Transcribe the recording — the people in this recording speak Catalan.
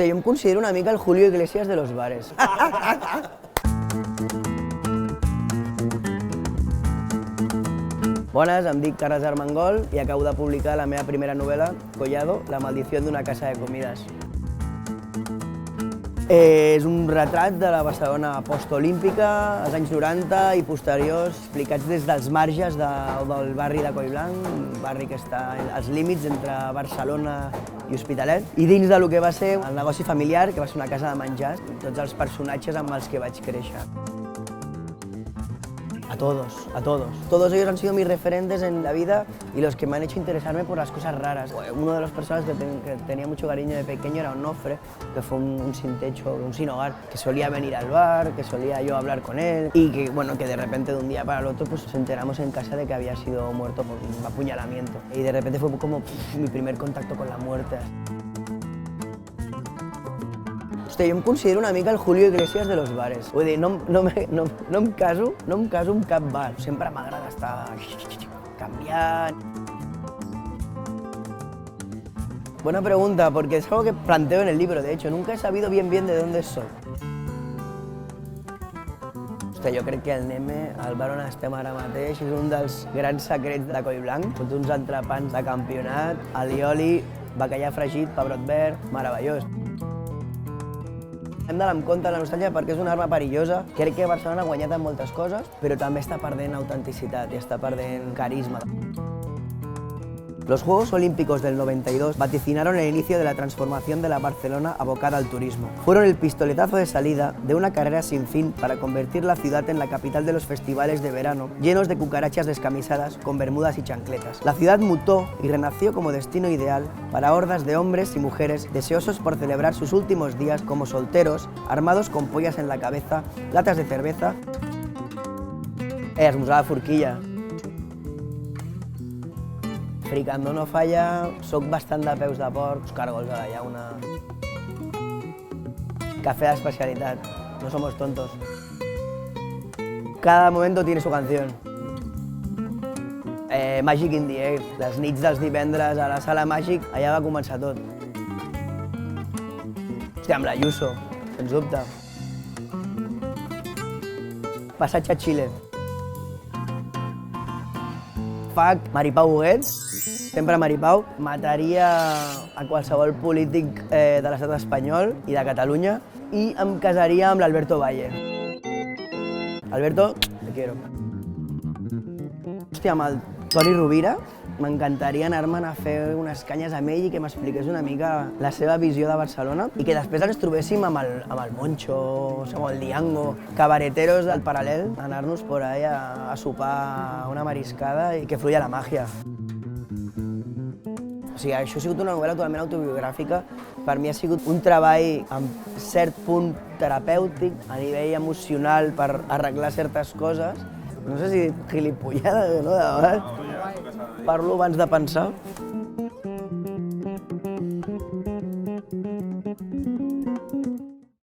Hòstia, jo em considero una mica el Julio Iglesias de los bares. Bones, em dic Carles Armengol i acabo de publicar la meva primera novel·la, Collado, la maldició d'una casa de comides. És un retrat de la Barcelona postolímpica, als anys 90 i posteriors, explicats des dels marges del barri de Collblanc, un barri que està als límits entre Barcelona i Hospitalet, i dins del que va ser el negoci familiar, que va ser una casa de menjars, tots els personatges amb els que vaig créixer. A todos, a todos. Todos ellos han sido mis referentes en la vida y los que me han hecho interesarme por las cosas raras. Una de las personas que tenía mucho cariño de pequeño era Onofre, que fue un sin techo, un sin hogar, que solía venir al bar, que solía yo hablar con él y que, bueno, que de repente de un día para el otro pues, nos enteramos en casa de que había sido muerto por un apuñalamiento. Y de repente fue como mi primer contacto con la muerte. Hòstia, jo em considero una mica el Julio Iglesias de los bares. Vull dir, no em caso amb cap bar. Sempre m'agrada estar canviant. Buena pregunta, porque es algo que planteo en el libro, de hecho. Nunca he sabido bien de dónde soy. Hòstia, jo crec que el Neme, al bar on estem ara mateix, és un dels grans secrets de Collblanc. Tots uns entrepans de campionat, alioli, bacallà fregit, pebrot verd, meravellós. Hem d'anar amb compte la nostàlgia perquè és una arma perillosa. Crec que Barcelona ha guanyat en moltes coses, però també està perdent autenticitat i està perdent carisma. Los Juegos Olímpicos del 92 vaticinaron el inicio de la transformación de la Barcelona abocada al turismo. Fueron el pistoletazo de salida de una carrera sin fin para convertir la ciudad en la capital de los festivales de verano, llenos de cucarachas descamisadas con bermudas y chancletas. La ciudad mutó y renació como destino ideal para hordas de hombres y mujeres deseosos por celebrar sus últimos días como solteros, armados con pollas en la cabeza, latas de cerveza. Esmorzar a forquilla. Fricando no falla, soc bastant de peus de porc, uns càrgols a la llauna. Café de especialitat, no somos tontos. Cada momento tiene su canción. Magic in the Air, les nits dels divendres a la sala Màgic, allà va començar tot. Hòstia, amb la Ayuso, sens dubte. Passatge a Xile. FAC, Maripau Huguet. Sempre Maripau, mataria a qualsevol polític de l'estat espanyol i de Catalunya i em casaria amb l'Alberto Valle. Alberto, te quiero. Hòstia, amb el Toni Rovira m'encantaria anar-me'n a fer unes canyes amb ell i que m'expliqués una mica la seva visió de Barcelona i que després ens trobéssim amb el Moncho, amb el Diango, cabareteros del paral·lel, anar-nos por ahí a sopar una mariscada i que fluya la màgia. O sigui, això ha sigut una novel·la totalment autobiogràfica. Per mi ha sigut un treball amb cert punt terapèutic a nivell emocional per arreglar certes coses. No sé si gilipollada, no? De vegades parlo abans de pensar.